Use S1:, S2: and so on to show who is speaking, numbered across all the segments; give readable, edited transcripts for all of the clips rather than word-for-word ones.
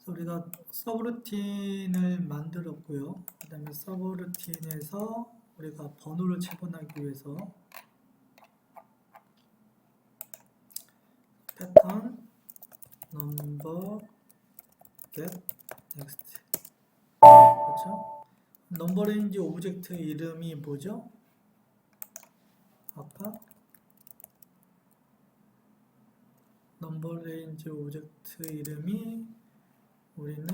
S1: 그래서 우리가 서브루틴을 만들었고요. 그 다음에 서브루틴에서 우리가 번호를 체분하기 위해서 패턴 넘버 get next, 그렇죠? 넘버 레인지 오브젝트 이름이 뭐죠? 아까 넘버 레인지 오브젝트 이름이 우리는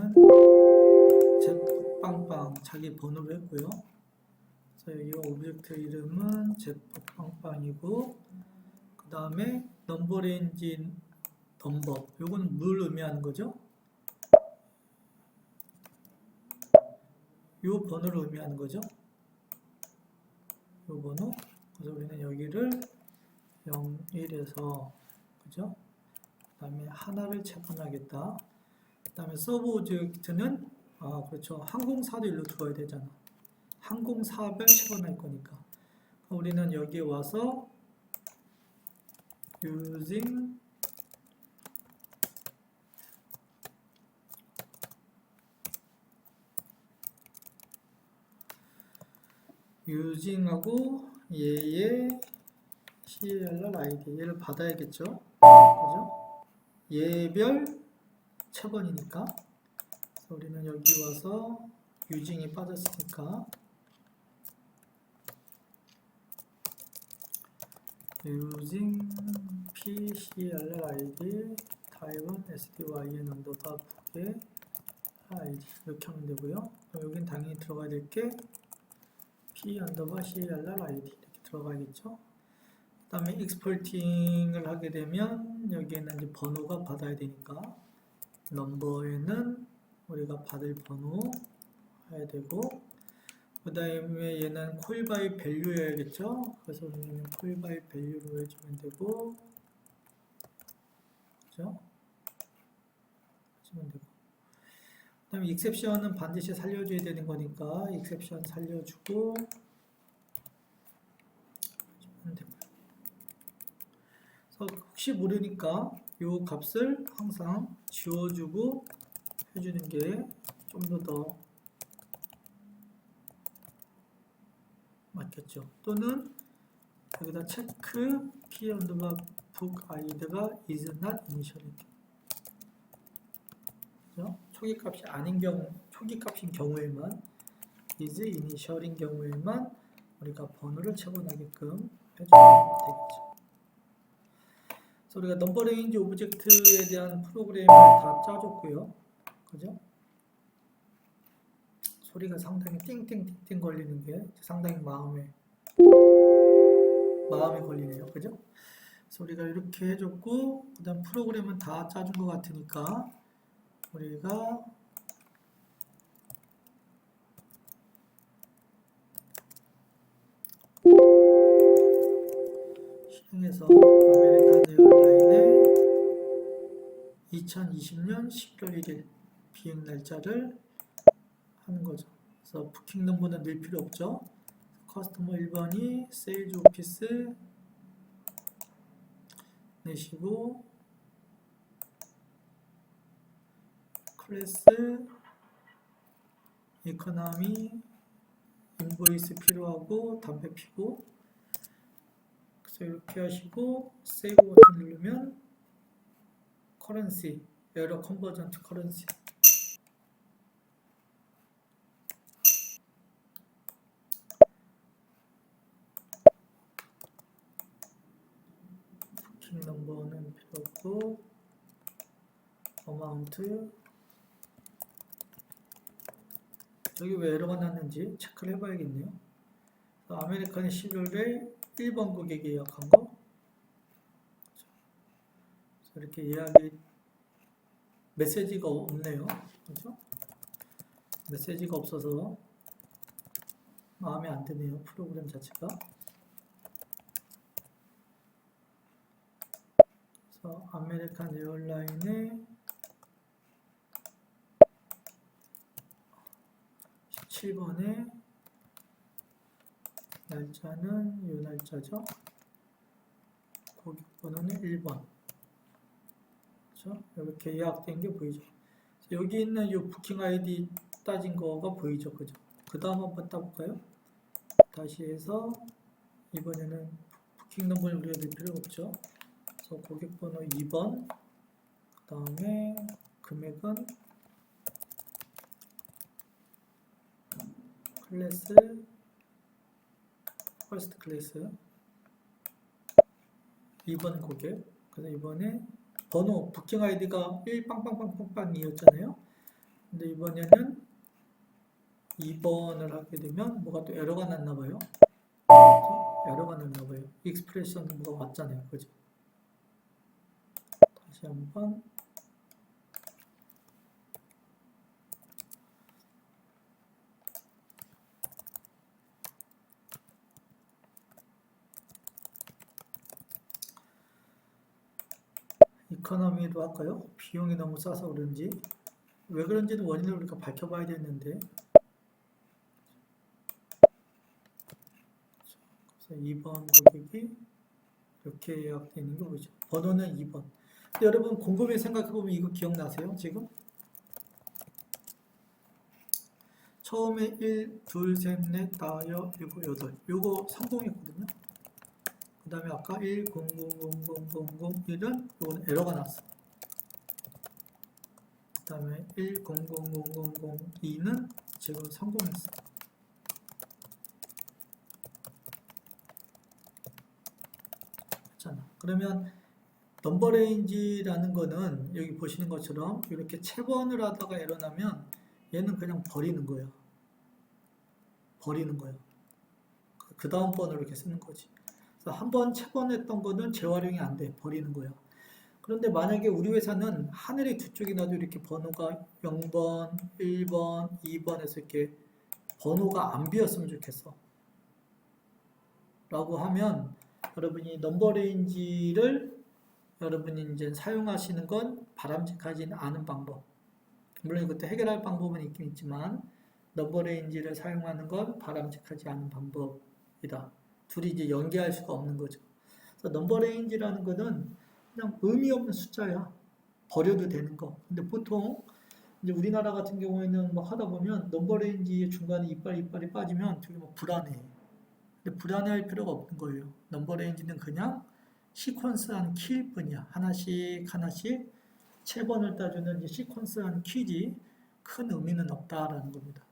S1: 제빵빵 자기 번호로 했고요. 그래서 이 오브젝트 이름은 제빵빵이고, 그 다음에 넘버 레인지 넘버, 요건 뭘 의미하는 거죠? 요 번호를 의미하는 거죠. 요 번호. 그래서 우리는 여기를 0, 1에서, 그죠? 그 다음에 하나를 체분하겠다. 그 다음에 서브 오브젝트는 그렇죠. 항공사도 일로 들어야 되잖아. 항공사별 체분할 거니까. 우리는 여기에 와서 using하고 얘의 CALR ID 얘를 받아야겠죠. 그죠? 얘별 체번이니까. 그래서 우리는 여기 와서 using이 빠졌으니까 using PCLR ID 타입은 SDYN 언더바 북의 ID 이렇게 하면 되고요. 여긴 당연히 들어가야 될 게 P 언더바 CLR ID 이렇게 들어가겠죠. 그 다음에 익스포팅을 하게 되면 여기에는 이제 번호가 받아야 되니까 넘버에는 우리가 받을 번호 해야 되고, 그 다음에 얘는 콜 바이 밸류 해야겠죠. 그래서 우리는 콜 바이 밸류로 해주면 되고, 그죠? 해주면 되고. 그 다음에 익셉션은 반드시 살려줘야 되는 거니까 익셉션 살려주고 해주면 되고요. 그래서 혹시 모르니까 이 값을 항상 지워주고 해주는 게 좀 더 맞겠죠. 또는 여기다 체크 p 언더바 book id가 is not initial인 초기 값이 아닌 경우, 초기 값인 경우에만 is initial인 경우에만 우리가 번호를 체분하게끔 해주면 되겠죠. 그래서 우리가 넘버 레인지 오브젝트에 대한 프로그램을 다 짜줬고요. 그죠? 소리가 상당히 띵띵띵띵 걸리는 게 상당히 마음에 걸리네요. 그죠? 그래서 우리가 이렇게 해줬고, 그 다음 프로그램은 다 짜준 것 같으니까 우리가 실행해서 아메리칸 에어라인의 2020년 11월 1일 비행 날짜를 하는 거죠. 그래서 부킹 넘버는 늘 필요 없죠. 커스터머 1번이 세일즈 오피스 내시고, 클래스 이코노미 인보이스 필요하고 담배 피고, 그래서 이렇게 하시고 세이브 버튼 누르면 커런시 에러 컨버전 투 커런시 부킹 넘버는 필요 없고 어마운트, 여기 왜 에러가 났는지 체크를 해봐야겠네요. 아메리칸이 11월에 1번 고객 예약한 거, 이렇게 예약이 메시지가 없네요. 그렇죠? 메시지가 없어서 마음에 안 드네요. 프로그램 자체가. 그래서 아메리칸 에어라인의 17번의 날짜는 이 날짜죠. 고객 번호는 1번. 그렇죠? 이렇게 예약된 게 보이죠. 여기 있는 이 부킹 아이디 따진 거가 보이죠, 그죠? 그 다음 한번 따볼까요? 다시 해서 이번에는 부킹 넘버를 우리가 낼 필요가 없죠. 그래서 고객번호 2번, 그 다음에 금액은 클래스 퍼스트 클래스 2번 고객. 그래서 이번에 번호 부킹 아이디가 1빵빵빵빵빵이었잖아요. 근데 이번에는 2번을 하게 되면 뭐가 또 에러가 났나 봐요. 에러가 났나 봐요. 익스프레션 뭐가 왔잖아요. 그죠? 다시 한번 이코노미로 할까요? 비용이 너무 싸서 그런지 왜 그런지는 원인을 우리가 밝혀봐야 되는데, 그래서 2번 고객이 이렇게 예약되어 있는 거 보이죠? 번호는 2번. 근데 여러분 곰곰이 생각해보면 이거 기억나세요? 지금? 처음에 1, 2, 3, 4, 5, 6, 8 요거 성공했거든요. 그 다음에 아까 1, 0, 0, 0, 0, 0, 0, 1은 요거는 에러가 났어. 그 다음에 1, 0, 0, 0, 0, 0, 2는 지금 성공했어. 그렇잖아. 그러면 넘버 레인지라는 거는 여기 보시는 것처럼 이렇게 채번을 하다가 에러 나면 얘는 그냥 버리는 거예요. 버리는 거예요. 그 다음 번을 이렇게 쓰는 거지. 그래서 한번 채번했던 거는 재활용이 안 돼. 버리는 거예요. 그런데 만약에 우리 회사는 하늘이 두 쪽이 나도 이렇게 번호가 0번, 1번, 2번에서 이렇게 번호가 안 비었으면 좋겠어. 라고 하면 여러분이 넘버 레인지를 여러분이 이제 사용하시는 건 바람직하지 않은 방법. 물론 이것도 해결할 방법은 있긴 있지만 넘버 레인지를 사용하는 건 바람직하지 않은 방법이다. 둘이 이제 연계할 수가 없는 거죠. 그래서 넘버 레인지라는 거는 그냥 의미 없는 숫자야. 버려도 되는 거. 근데 보통 이제 우리나라 같은 경우에는 막 하다 보면 넘버 레인지 중간에 이빨이 빠지면 되게 막 불안해. 근데 불안해할 필요가 없는 거예요. 넘버 레인지는 그냥 시퀀스한 키일 뿐이야. 하나씩 하나씩 채번을 따주는 이제 시퀀스한 키지 큰 의미는 없다라는 겁니다.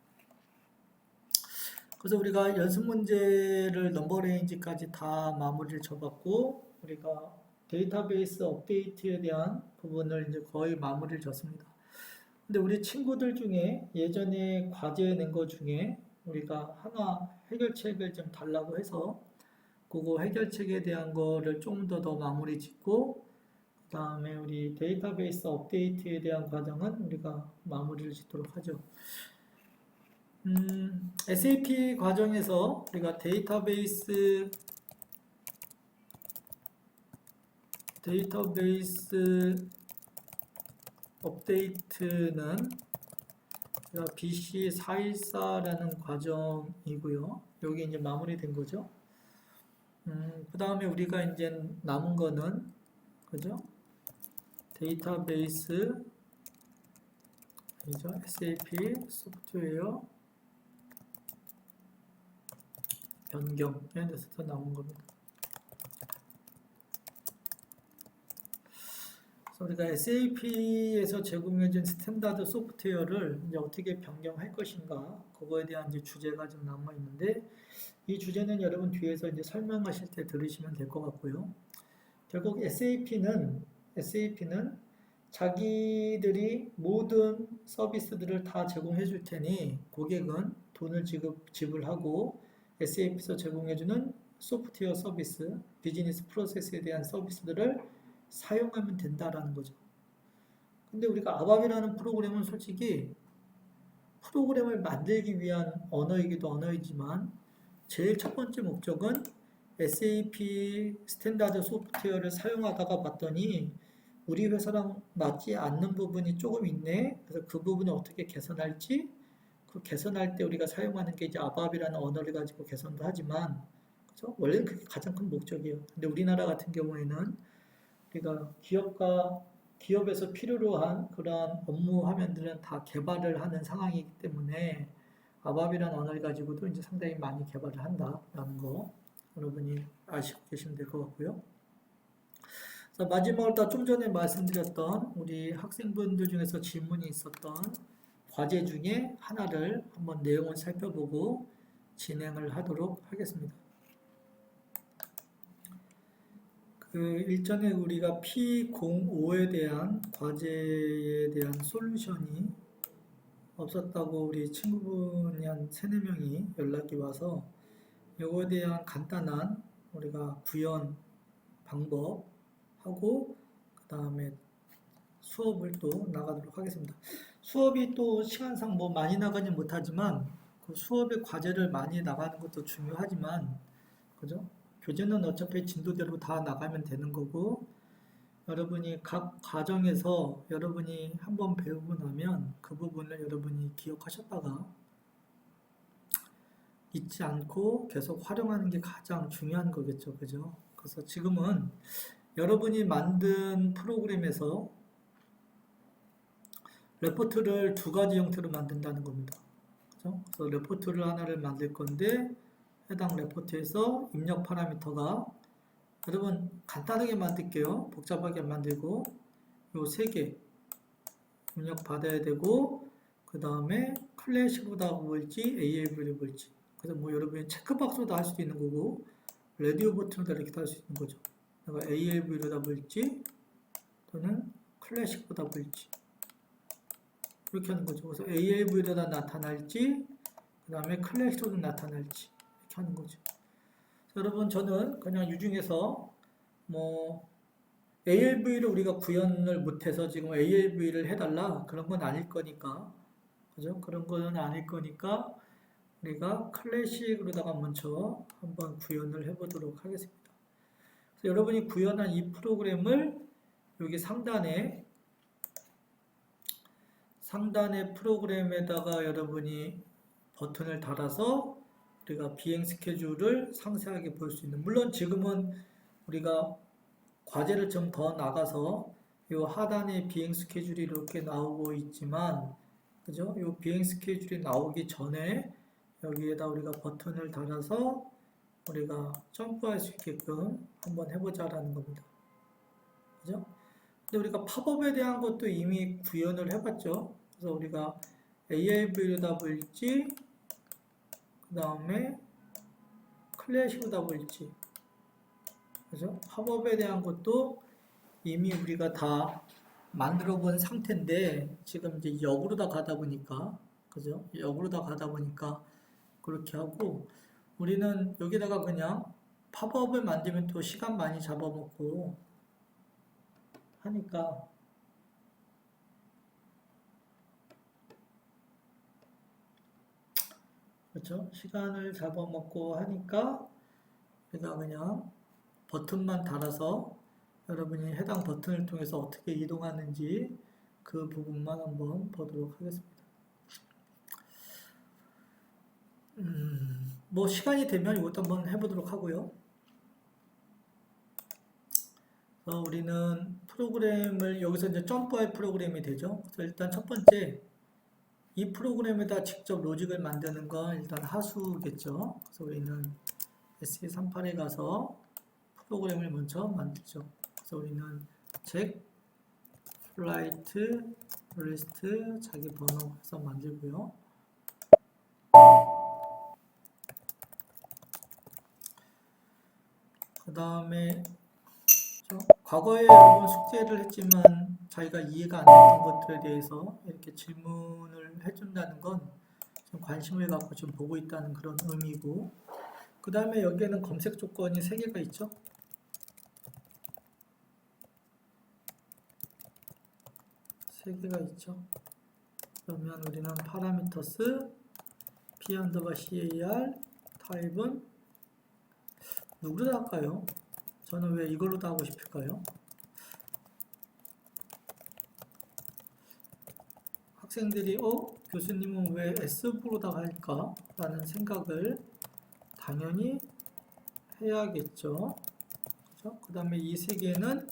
S1: 그래서 우리가 연습 문제를 넘버 레인지까지 다 마무리를 져봤고 우리가 데이터베이스 업데이트에 대한 부분을 이제 거의 마무리를 졌습니다. 근데 우리 친구들 중에 예전에 과제 낸 거 중에 우리가 하나 해결책을 좀 달라고 해서 그거 해결책에 대한 거를 좀 더 마무리 짓고 그 다음에 우리 데이터베이스 업데이트에 대한 과정은 우리가 마무리를 짓도록 하죠. SAP 과정에서 우리가 데이터베이스 업데이트는 BC414라는 과정이고요. 여기 이제 마무리된 거죠. 그 다음에 우리가 이제 남은 거는 그죠? 데이터베이스 이죠? SAP 소프트웨어 변경에 대해서 나온 겁니다. 그래서 우리가 SAP에서 제공해준 스탠다드 소프트웨어를 이제 어떻게 변경할 것인가 그거에 대한 이제 주제가 좀 남아 있는데 이 주제는 여러분 뒤에서 이제 설명하실 때 들으시면 될 것 같고요. 결국 SAP는 자기들이 모든 서비스들을 다 제공해 줄 테니 고객은 돈을 지불하고 SAP에서 제공해주는 소프트웨어 서비스, 비즈니스 프로세스에 대한 서비스들을 사용하면 된다라는 거죠. 근데 우리가 아밥이라는 프로그램은 솔직히 프로그램을 만들기 위한 언어이지만 제일 첫 번째 목적은 SAP 스탠다드 소프트웨어를 사용하다가 봤더니 우리 회사랑 맞지 않는 부분이 조금 있네. 그래서 그 부분을 어떻게 개선할지 그 개선할 때 우리가 사용하는 게 이제 아밥이라는 언어를 가지고 개선도 하지만 그렇죠? 원래는 그게 가장 큰 목적이에요. 근데 우리나라 같은 경우에는 우리가 기업가 기업에서 필요로 한 그러한 업무 화면들은 다 개발을 하는 상황이기 때문에 아밥이라는 언어를 가지고도 이제 상당히 많이 개발을 한다라는 거 여러분이 아시고 계시면 될 것 같고요. 자, 마지막으로 좀 전에 말씀드렸던 우리 학생분들 중에서 질문이 있었던 과제 중에 하나를 한번 내용을 살펴보고 진행을 하도록 하겠습니다. 그 일전에 우리가 P05에 대한 과제에 대한 솔루션이 없었다고 우리 친구분이 한 3, 4명이 연락이 와서 이거에 대한 간단한 우리가 구현 방법하고 그 다음에 수업을 또 나가도록 하겠습니다. 수업이 또 시간상 뭐 많이 나가진 못하지만 그 수업의 과제를 많이 나가는 것도 중요하지만 그죠? 교재는 어차피 진도대로 다 나가면 되는 거고 여러분이 각 과정에서 여러분이 한번 배우고 나면 그 부분을 여러분이 기억하셨다가 잊지 않고 계속 활용하는 게 가장 중요한 거겠죠. 그죠? 그래서 지금은 여러분이 만든 프로그램에서 레포트를 2가지 형태로 만든다는 겁니다. 그죠? 그래서 레포트를 하나를 만들 건데 해당 레포트에서 입력 파라미터가 여러분 간단하게 만들게요. 복잡하게 안 만들고 요 3개 입력 받아야 되고 그 다음에 클래식보다 볼지 AAV를 볼지 그래서 뭐 여러분이 체크박스로도 할 수도 있는 거고 라디오 버튼으로 이렇게 할 수 있는 거죠. 내가 AAV로다 볼지 또는 클래식보다 볼지 이렇게 하는 거죠. 그래서 AAV로다 나타날지 그 다음에 클래식으로 나타날지 이렇게 하는 거죠. 여러분 저는 그냥 유중에서 뭐 ALV를 우리가 구현을 못해서 지금 ALV를 해달라 그런 건 아닐 거니까 그죠? 그런 거는 아닐 거니까 우리가 클래식으로다가 먼저 한번 구현을 해보도록 하겠습니다. 그래서 여러분이 구현한 이 프로그램을 여기 상단에 프로그램에다가 여러분이 버튼을 달아서 우리가 비행 스케줄을 상세하게 볼 수 있는 물론 지금은 우리가 과제를 좀 더 나가서 이 하단에 비행 스케줄이 이렇게 나오고 있지만 그죠? 이 비행 스케줄이 나오기 전에 여기에다 우리가 버튼을 달아서 우리가 점프할 수 있게끔 한번 해보자라는 겁니다. 그죠? 근데 우리가 팝업에 대한 것도 이미 구현을 해봤죠. 그래서 우리가 ALV로다 볼지 그 다음에 클래식으로다 볼지 그죠? 팝업에 대한 것도 이미 우리가 다 만들어 본 상태인데 지금 이제 역으로 다 가다 보니까 그죠? 역으로 다 가다 보니까 그렇게 하고 우리는 여기다가 그냥 팝업을 만들면 또 시간 많이 잡아먹고 하니까 그렇죠? 시간을 잡아먹고 하니까 우리가 그냥 버튼만 달아서 여러분이 해당 버튼을 통해서 어떻게 이동하는지 그 부분만 한번 보도록 하겠습니다. 뭐 시간이 되면 이것도 한번 해보도록 하고요. 그래서 우리는 프로그램을 여기서 이제 점프할 프로그램이 되죠. 그래서 일단 첫 번째 이 프로그램에다 직접 로직을 만드는 건 일단 하수겠죠. 그래서 우리는 SE38에 가서 프로그램을 먼저 만들죠. 그래서 우리는 check flight list 자기 번호 해서 만들고요. 그 다음에 과거에 여러분 숙제를 했지만 자기가 이해가 안 됐던 것들에 대해서 이렇게 질문을 해준다는 건 좀 관심을 갖고 좀 보고 있다는 그런 의미고 그 다음에 여기에는 검색 조건이 3개가 있죠. 그러면 우리는 parameters p_car 타입은 누구로 다 할까요? 저는 왜 이걸로 다 하고 싶을까요? 학생들이 교수님은 왜 S부로 다 할까? 라는 생각을 당연히 해야겠죠. 그렇죠? 그 다음에 이 3개는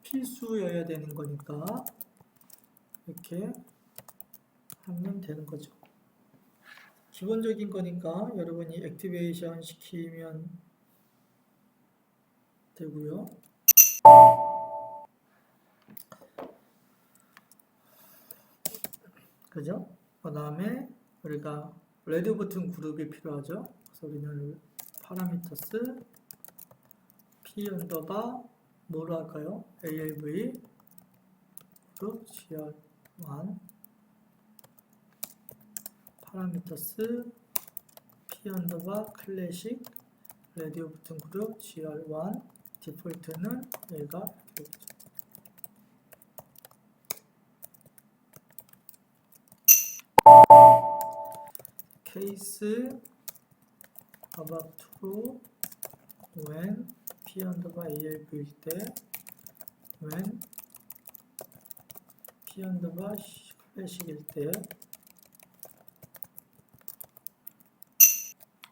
S1: 필수여야 되는 거니까 이렇게 하면 되는 거죠. 기본적인 거니까 여러분이 액티베이션 시키면 되고요. 그죠? 그 다음에 우리가 레드 버튼 그룹이 필요하죠. 그래서 우리는 파라미터스 p 언더바 뭐로 할까요? ALV 그룹 gr1 파라미터스 p 언더바 클래식 레드 버튼 그룹 gr1 디폴트는 얘가 이렇게 되죠. 케이스 above true when p 언더바 alv일 때 when p 언더바 클래식일 때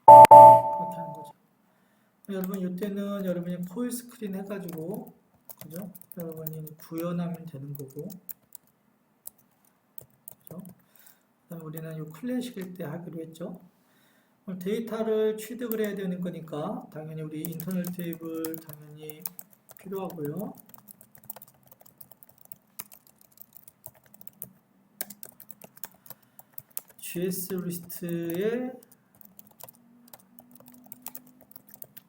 S1: 그렇게 하는 거죠. 여러분 이때는 여러분이 포일 스크린 해가지고 그죠? 여러분이 구현하면 되는 거고 그죠? 그다음에 우리는 이 클래식일 때 하기로 했죠. 데이터를 취득을 해야 되는 거니까 당연히 우리 인터널 테이블 당연히 필요하고요. GS 리스트에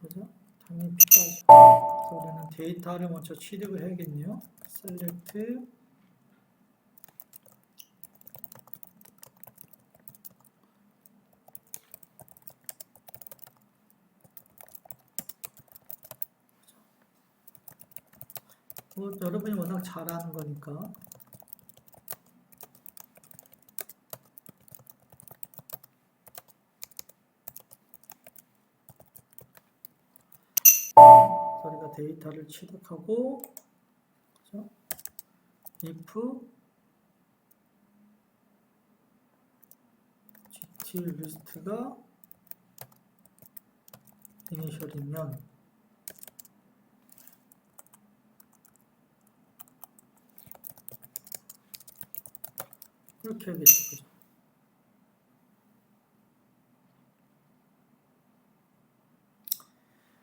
S1: 그죠? 당연히 필요하죠. 그래서 우리는 데이터를 먼저 취득을 해야겠네요. select 여러분이 워낙 잘하는 거니까 우리가 데이터를 취득하고 그죠? if gt 리스트가 이니셜이면 이렇게 하겠죠. 그죠?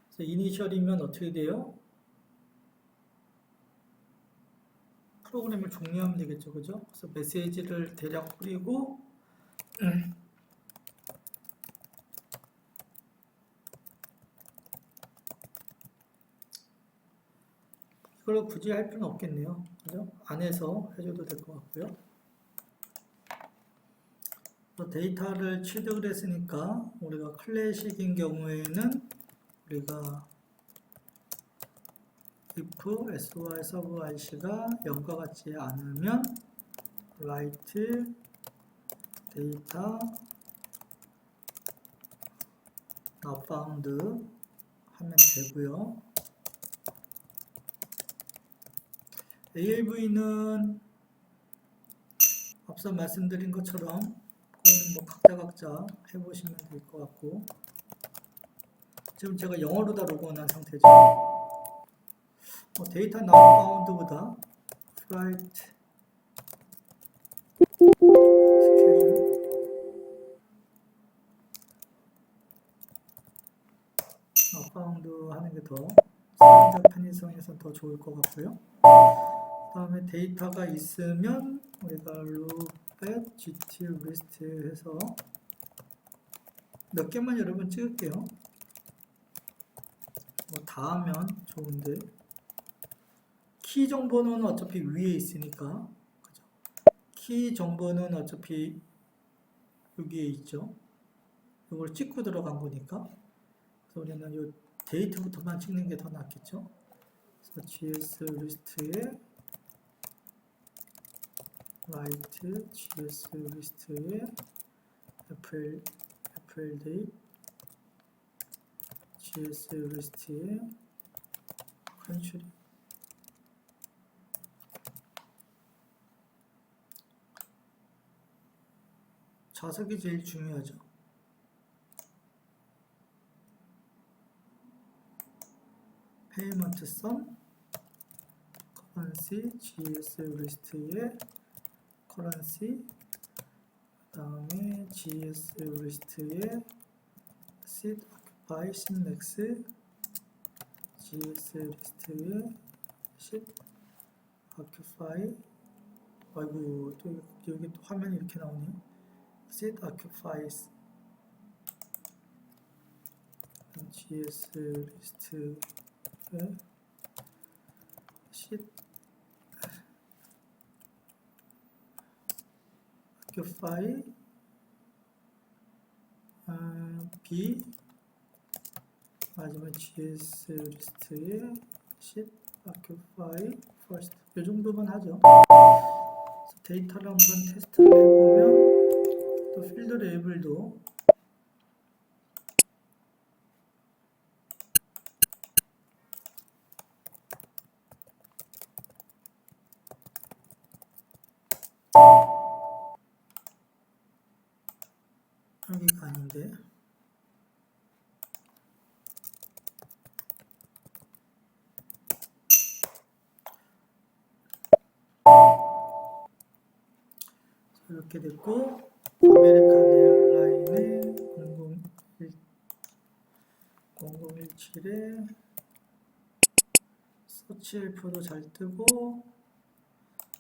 S1: 그래서 이니셜이면 어떻게 돼요? 프로그램을 종료하면 되겠죠. 그죠? 그래서 메시지를 대략 뿌리고 이걸 굳이 할 필요는 없겠네요. 그죠? 안에서 해줘도 될 것 같고요. 데이터를 취득을 했으니까 우리가 클래식인 경우에는 우리가 if sy sub ic가 0과 같지 않으면 write data not found 하면 되고요. ALV는 앞서 말씀드린 것처럼 그거는 뭐 각자 해보시면 될 것 같고 지금 제가 영어로 다 로그인한 상태죠. 데이터 not found보다 write schedule not found 하는 게 더 사용자 편의성에서 더 좋을 것 같고요. 그 다음에 데이터가 있으면 우리가 loop at gt list 해서 몇 개만 여러분 찍을게요. 다 하면 좋은데 키 정보는 어차피 위에 있으니까 그죠? 키 정보는 어차피 여기에 있죠. 이걸 찍고 들어간 거니까 그래서 우리는 이 데이트부터만 찍는 게 더 낫겠죠. 그래서 gs 리스트에 write gs 리스트에 fl date gs 리스트에 컨트리 자석이 제일 중요하죠. payment sum currency GS 리스트에 currency 그 다음에 GS 리스트에 seed occupy synmax GS 리스트에 seed occupy 아이고 또 여기 또 화면이 이렇게 나오네요. seed occupies GS 리스트에 seed occupy B 마지막 GS 리스트에 seed occupy first 이 정도만 하죠. 데이터를 한번 테스트를 해보면 또 필드 레이블도 여기가 아닌데 이렇게 됐고 아메리칸 에어라인의 0017에 서치 헬프도 잘 뜨고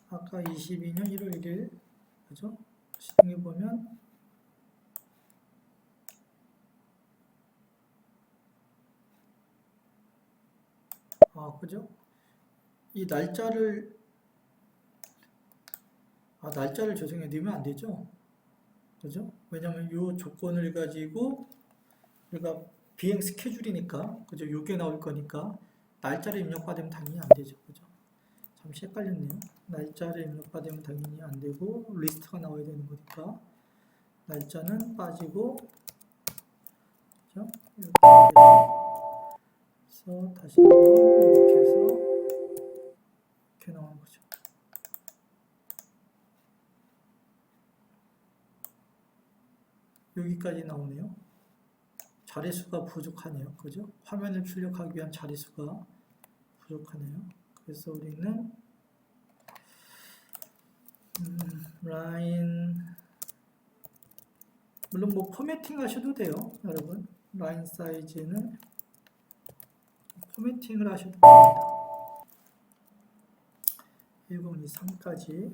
S1: 아까 22년 1월 1일 그죠? 시중에 보면 그죠? 이 날짜를 죄송해요. 넣으면 안 되죠? 그죠? 왜냐면 이 조건을 가지고 우리가 비행 스케줄이니까 그죠? 요게 나올 거니까 날짜를 입력받으면 당연히 안 되죠. 그죠? 잠시 헷갈렸네요. 날짜를 입력받으면 당연히 안 되고 리스트가 나와야 되는 거니까 날짜는 빠지고 그죠? 이렇게 해서 다시 한번 이렇게 해서 이렇게 나오는 거죠. 여기까지 나오네요. 자릿수가 부족하네요. 그죠? 화면을 출력하기 위한 자릿수가 부족하네요. 그래서 우리는 라인 물론 뭐 포매팅 하셔도 돼요. 여러분 라인 사이즈는 포매팅을 하셔도 됩니다. 1023까지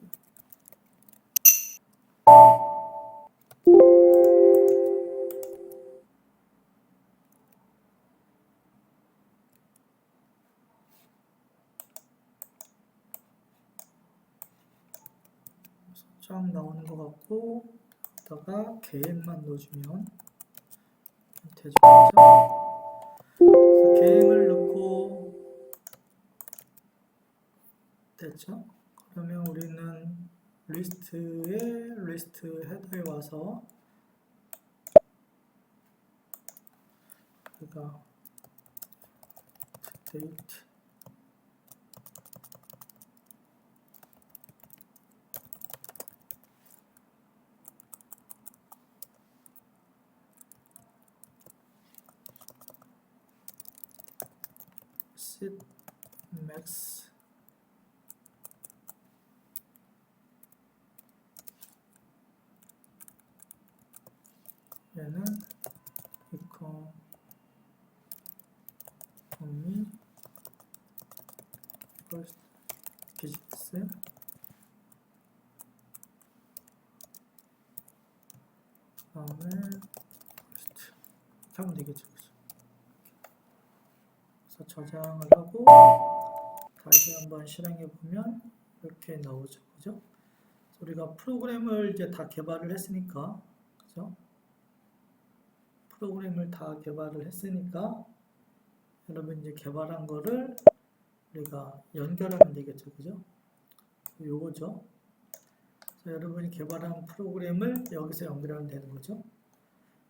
S1: 쫙 나오는 것 같고 여기다가 계획만 넣어주면 되죠. 그래서 계획을 넣고 됐죠. 그러면 우리는 리스트 헤더에 와서 우리가 데이트 seed max 얘는 economy first business 다음에 first 하면 되겠죠. 그래서 저장을 하고 다시 한번 실행해 보면 이렇게 나오죠. 그죠? 우리가 프로그램을 이제 다 개발을 했으니까 그죠? 프로그램을 다 개발을 했으니까 여러분 이제 개발한 거를 우리가 연결하면 되겠죠. 그죠? 요거죠. 그래서 여러분이 개발한 프로그램을 여기서 연결하면 되는 거죠.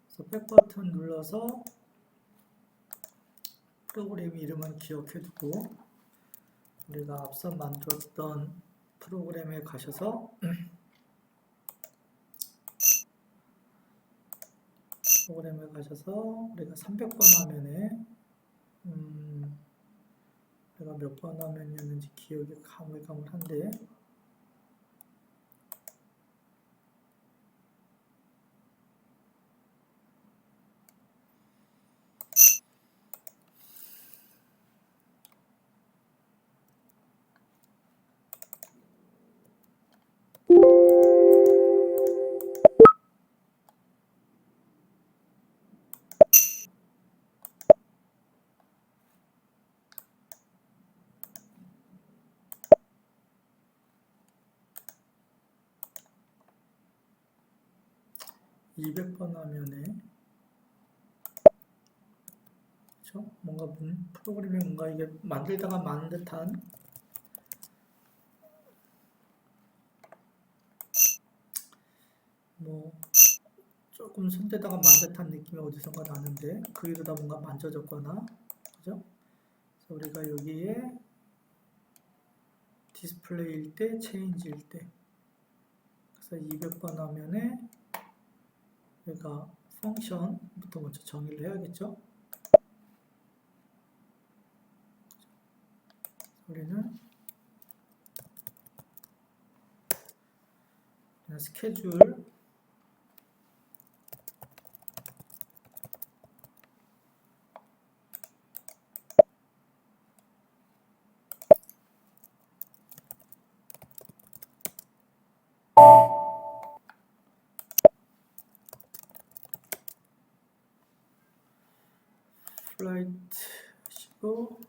S1: 그래서 백 버튼 눌러서 프로그램 이름은 기억해 두고 우리가 앞서 만들었던 프로그램에 가셔서 우리가 300번 화면에 내가 몇 번 화면이었는지 기억이 가물가물한데, 이 200번 화면에, 그렇죠? 뭔가 프로그램이 뭔가 이게 만들다가 만 듯한, 뭐 조금 손대다가 만 듯한 느낌이 어디선가 나는데 그 위로다 뭔가 만져졌거나, 그죠? 그래서 우리가 여기에 디스플레이일 때, 체인지일 때, 그래서 200번 화면에 우리가 펑션부터 먼저 정의를 해야겠죠? 우리는 스케줄 플라이트 하시고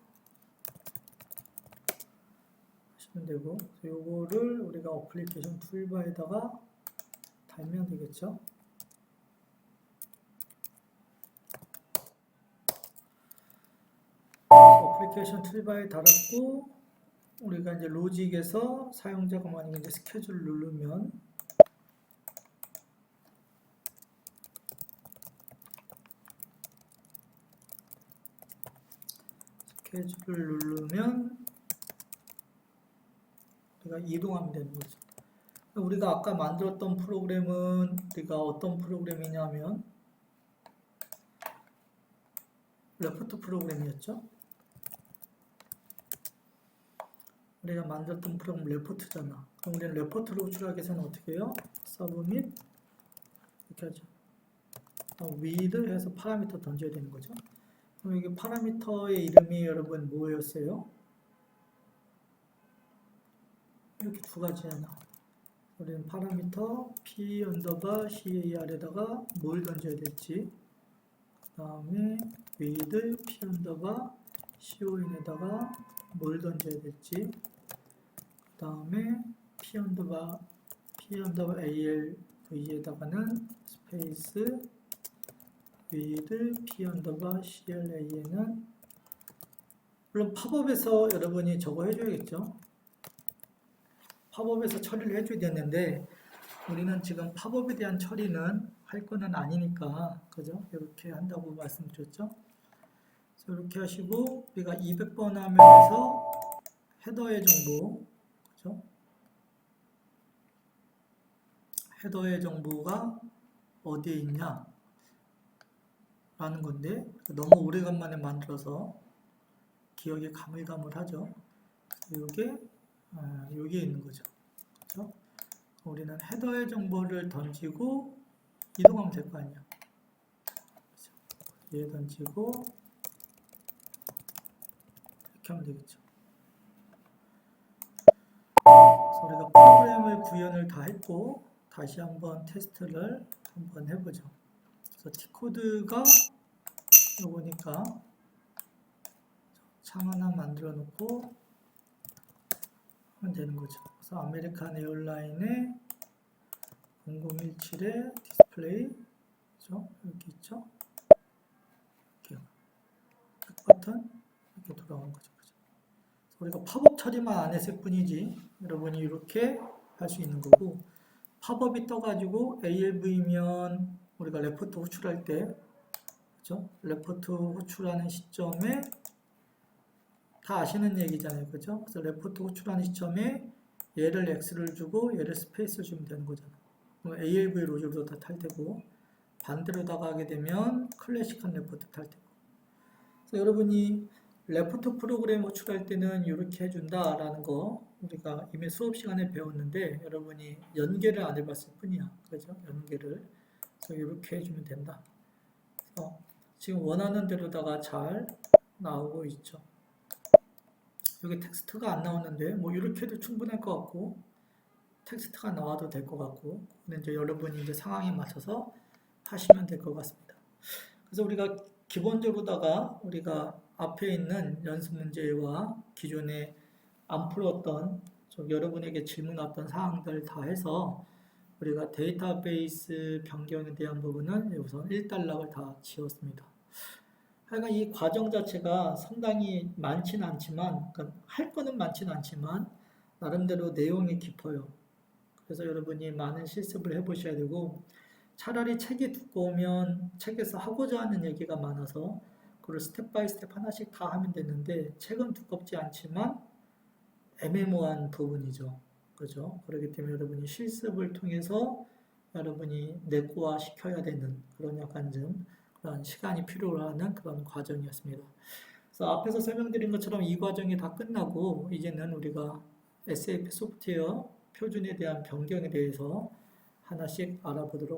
S1: 하시면 되고, 요거를 우리가 어플리케이션 툴바에다가 달면 되겠죠? 어플리케이션 툴바에 달았고, 우리가 이제 로직에서 사용자가 만약에 이제 스케줄 누르면 우리가 이동하면 되는 거죠. 우리가 아까 만들었던 프로그램은 우리가 어떤 프로그램이냐면 레포트 프로그램이었죠. 우리가 만들었던 프로그램 레포트잖아. 그럼 우리는 레포트로 호출하기 위해서는 어떻게 해요? 서브밋 이렇게 하죠. with 해서 파라미터 던져야 되는 거죠. 그럼 이게 파라미터의 이름이 여러분 뭐였어요? 이렇게 두 가지잖아. 우리는 파라미터 p 언더바 car에다가 뭘 던져야 될지, 그 다음에 with p 언더바 con에다가 뭘 던져야 될지, 그 다음에 p 언더바 alv에다가는 스페이스 with p 언더바 cla는 물론 팝업에서 여러분이 저거 해줘야겠죠. 팝업에서 처리를 해줘야 되는데 우리는 지금 팝업에 대한 처리는 할 거는 아니니까, 그죠? 이렇게 한다고 말씀드렸죠. 이렇게 하시고 우리가 200번 화면에서 헤더의 정보, 그죠? 헤더의 정보가 어디에 있냐 라는 건데 너무 오래간만에 만들어서 기억이 가물가물하죠. 이게 여기에 있는 거죠. 그렇죠? 우리는 헤더의 정보를 던지고 이동하면 될 거 아니야. 그렇죠? 얘 던지고 이렇게 하면 되겠죠. 그래서 우리가 프로그램을 구현을 다 했고 다시 한번 테스트를 한번 해보죠. 그래서 T코드가 요거니까 창 하나 만들어 놓고 하면 되는 거죠. 그래서 아메리칸 에어라인의 0017의 디스플레이, 그죠? 이렇게 있죠? 이렇게 버튼 이렇게 돌아오는 거죠. 그죠? 우리가 팝업 처리만 안 했을 뿐이지 여러분이 이렇게 할 수 있는 거고, 팝업이 떠가지고 ALV면 우리가 레포트 호출할 때, 그죠? 레포트 호출하는 시점에 다 아시는 얘기잖아요. 그죠? 그래서 레포트 호출하는 시점에 얘를 X를 주고 얘를 스페이스를 주면 되는 거잖아. ALV 로직으로 다 탈 테고, 반대로 다가가게 되면 클래식한 레포트 탈 테고. 그래서 여러분이 레포트 프로그램 호출할 때는 이렇게 해준다라는 거 우리가 이미 수업 시간에 배웠는데 여러분이 연계를 안 해봤을 뿐이야. 그죠? 연계를. 그래서 이렇게 해주면 된다. 그래서 지금 원하는 대로다가 잘 나오고 있죠. 여기 텍스트가 안 나오는데 뭐 이렇게 해도 충분할 것 같고 텍스트가 나와도 될 것 같고 근데 이제 여러분이 이제 상황에 맞춰서 하시면 될 것 같습니다. 그래서 우리가 기본적으로다가 우리가 앞에 있는 연습 문제와 기존에 안 풀었던 여러분에게 질문 왔던 사항들 다 해서 우리가 데이터베이스 변경에 대한 부분은 우선 1단락을 다 지웠습니다. 하여간 이 과정 자체가 상당히 많지는 않지만 그러니까 할 거는 많지는 않지만 나름대로 내용이 깊어요. 그래서 여러분이 많은 실습을 해보셔야 되고 차라리 책이 두꺼우면 책에서 하고자 하는 얘기가 많아서 그걸 스텝 바이 스텝 하나씩 다 하면 되는데 책은 두껍지 않지만 애매모호한 부분이죠. 그죠? 그렇기 때문에 여러분이 실습을 통해서 여러분이 내고화 시켜야 되는 그런 약간 좀 그런 시간이 필요로 하는 그런 과정이었습니다. 그래서 앞에서 설명드린 것처럼 이 과정이 다 끝나고 이제는 우리가 SAP 소프트웨어 표준에 대한 변경에 대해서 하나씩 알아보도록